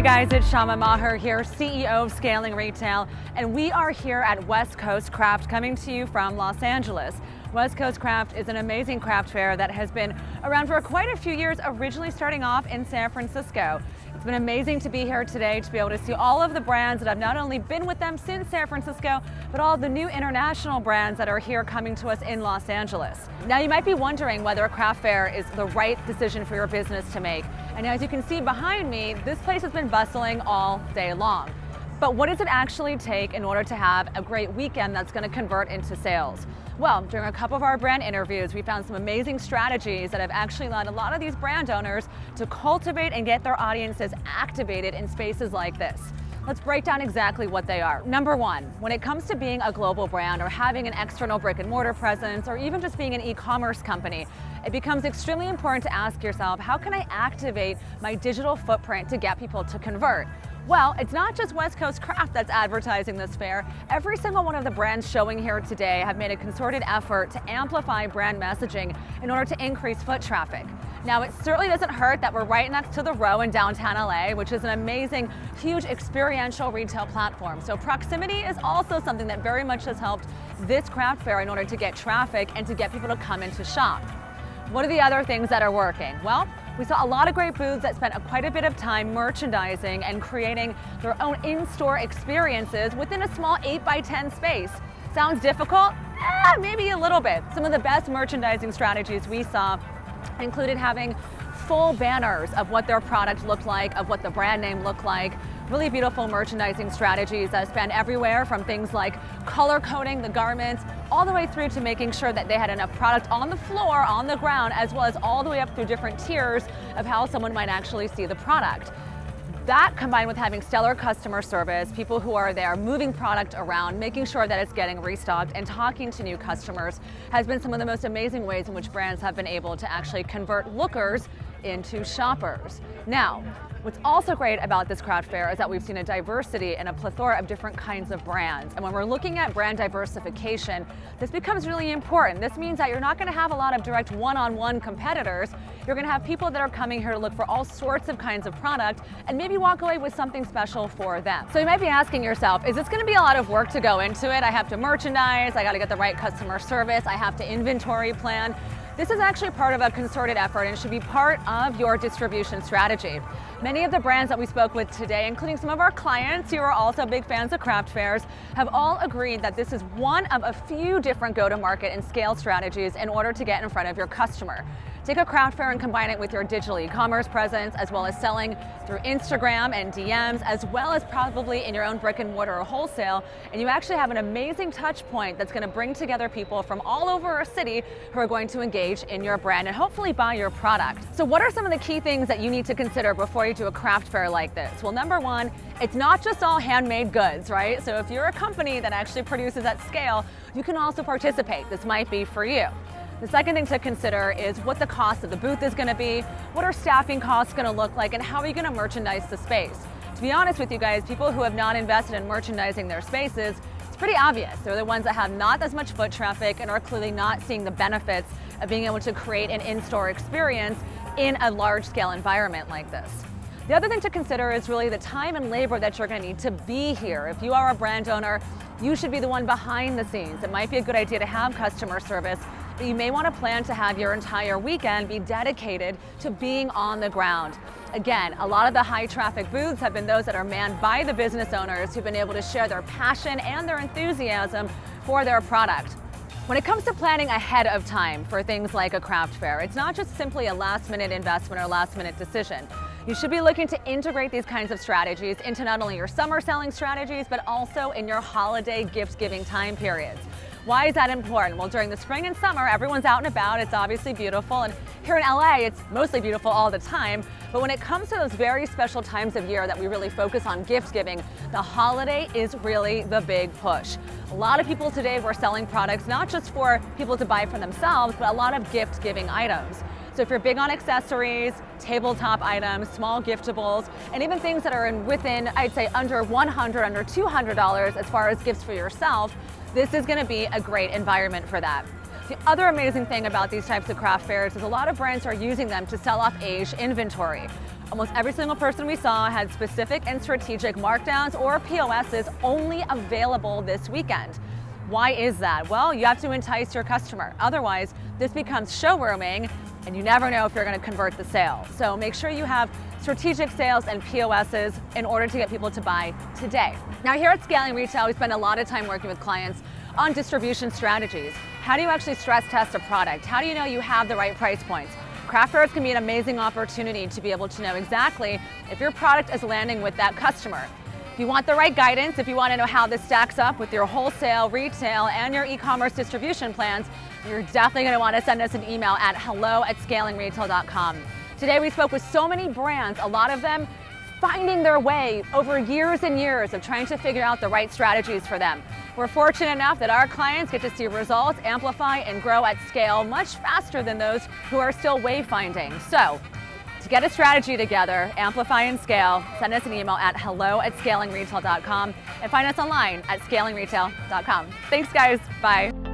guys, it's Meagher here, CEO of Scaling Retail, and we are here at West Coast Craft coming to you from Los Angeles. West Coast Craft is an amazing craft fair that has been around for quite a few years, originally starting off in San Francisco. It's been amazing to be here today to be able to see all of the brands that have not only been with them since San Francisco, but all the new international brands that are here coming to us in Los Angeles. Now you might be wondering whether a craft fair is the right decision for your business to make. And as you can see behind me, this place has been bustling all day long. But what does it actually take in order to have a great weekend that's going to convert into sales? Well, during a couple of our brand interviews, we found some amazing strategies that have actually led a lot of these brand owners to cultivate and get their audiences activated in spaces like this. Let's break down exactly what they are. Number one, when it comes to being a global brand or having an external brick and mortar presence or even just being an e-commerce company, it becomes extremely important to ask yourself, how can I activate my digital footprint to get people to convert? Well, it's not just West Coast Craft that's advertising this fair. Every single one of the brands showing here today have made a concerted effort to amplify brand messaging in order to increase foot traffic. Now, it certainly doesn't hurt that we're right next to the Row in downtown LA, which is an amazing, huge experiential retail platform. So proximity is also something that very much has helped this craft fair in order to get traffic and to get people to come in to shop. What are the other things that are working? Well, we saw a lot of great booths that spent quite a bit of time merchandising and creating their own in-store experiences within a small 8x10 space. Sounds difficult? Maybe a little bit. Some of the best merchandising strategies we saw included having full banners of what their product looked like, of what the brand name looked like. Really beautiful merchandising strategies that span everywhere from things like color coding the garments all the way through to making sure that they had enough product on the floor, on the ground, as well as all the way up through different tiers of how someone might actually see the product. That combined with having stellar customer service, people who are there moving product around, making sure that it's getting restocked and talking to new customers has been some of the most amazing ways in which brands have been able to actually convert lookers into shoppers. Now, what's also great about this craft fair is that we've seen a diversity and a plethora of different kinds of brands. And when we're looking at brand diversification, this becomes really important. This means that you're not going to have a lot of direct one-on-one competitors. You're going to have people that are coming here to look for all sorts of kinds of product and maybe walk away with something special for them. So you might be asking yourself, is this going to be a lot of work to go into it? I have to merchandise, I got to get the right customer service, I have to inventory plan. This is actually part of a concerted effort and should be part of your distribution strategy. Many of the brands that we spoke with today, including some of our clients who are also big fans of craft fairs, have all agreed that this is one of a few different go-to-market and scale strategies in order to get in front of your customer. Take a craft fair and combine it with your digital e-commerce presence, as well as selling through Instagram and DMs, as well as probably in your own brick and mortar or wholesale, and you actually have an amazing touch point that's going to bring together people from all over a city who are going to engage in your brand and hopefully buy your product. So what are some of the key things that you need to consider before you do a craft fair like this? Well, number one, it's not just all handmade goods, right? So if you're a company that actually produces at scale, you can also participate. This might be for you. The second thing to consider is what the cost of the booth is going to be, what are staffing costs going to look like, and how are you going to merchandise the space. To be honest with you guys, people who have not invested in merchandising their spaces, it's pretty obvious. They're the ones that have not as much foot traffic and are clearly not seeing the benefits of being able to create an in-store experience in a large-scale environment like this. The other thing to consider is really the time and labor that you're going to need to be here. If you are a brand owner, you should be the one behind the scenes. It might be a good idea to have customer service, but you may want to plan to have your entire weekend be dedicated to being on the ground. Again, a lot of the high traffic booths have been those that are manned by the business owners who've been able to share their passion and their enthusiasm for their product. When it comes to planning ahead of time for things like a craft fair, it's not just simply a last-minute investment or last-minute decision. You should be looking to integrate these kinds of strategies into not only your summer selling strategies, but also in your holiday gift-giving time periods. Why is that important? Well, during the spring and summer, everyone's out and about. It's obviously beautiful. And here in LA, it's mostly beautiful all the time. But when it comes to those very special times of year that we really focus on gift giving, the holiday is really the big push. A lot of people today were selling products not just for people to buy for themselves, but a lot of gift giving items. So if you're big on accessories, tabletop items, small giftables, and even things that are within, I'd say under $100, under $200 as far as gifts for yourself, this is going to be a great environment for that. The other amazing thing about these types of craft fairs is a lot of brands are using them to sell off aged inventory. Almost every single person we saw had specific and strategic markdowns or POSs only available this weekend. Why is that? Well, you have to entice your customer. Otherwise, this becomes showrooming and you never know if you're going to convert the sale. So make sure you have strategic sales and POSs in order to get people to buy today. Now here at Scaling Retail, we spend a lot of time working with clients on distribution strategies. How do you actually stress test a product? How do you know you have the right price points? Craft fairs can be an amazing opportunity to be able to know exactly if your product is landing with that customer. If you want the right guidance, if you want to know how this stacks up with your wholesale, retail, and your e-commerce distribution plans, you're definitely going to want to send us an email at hello@scalingretail.com. Today we spoke with so many brands, a lot of them finding their way over years and years of trying to figure out the right strategies for them. We're fortunate enough that our clients get to see results, amplify, and grow at scale much faster than those who are still wayfinding. So, to get a strategy together, amplify and scale, send us an email at hello@scalingretail.com and find us online at scalingretail.com. Thanks guys, bye.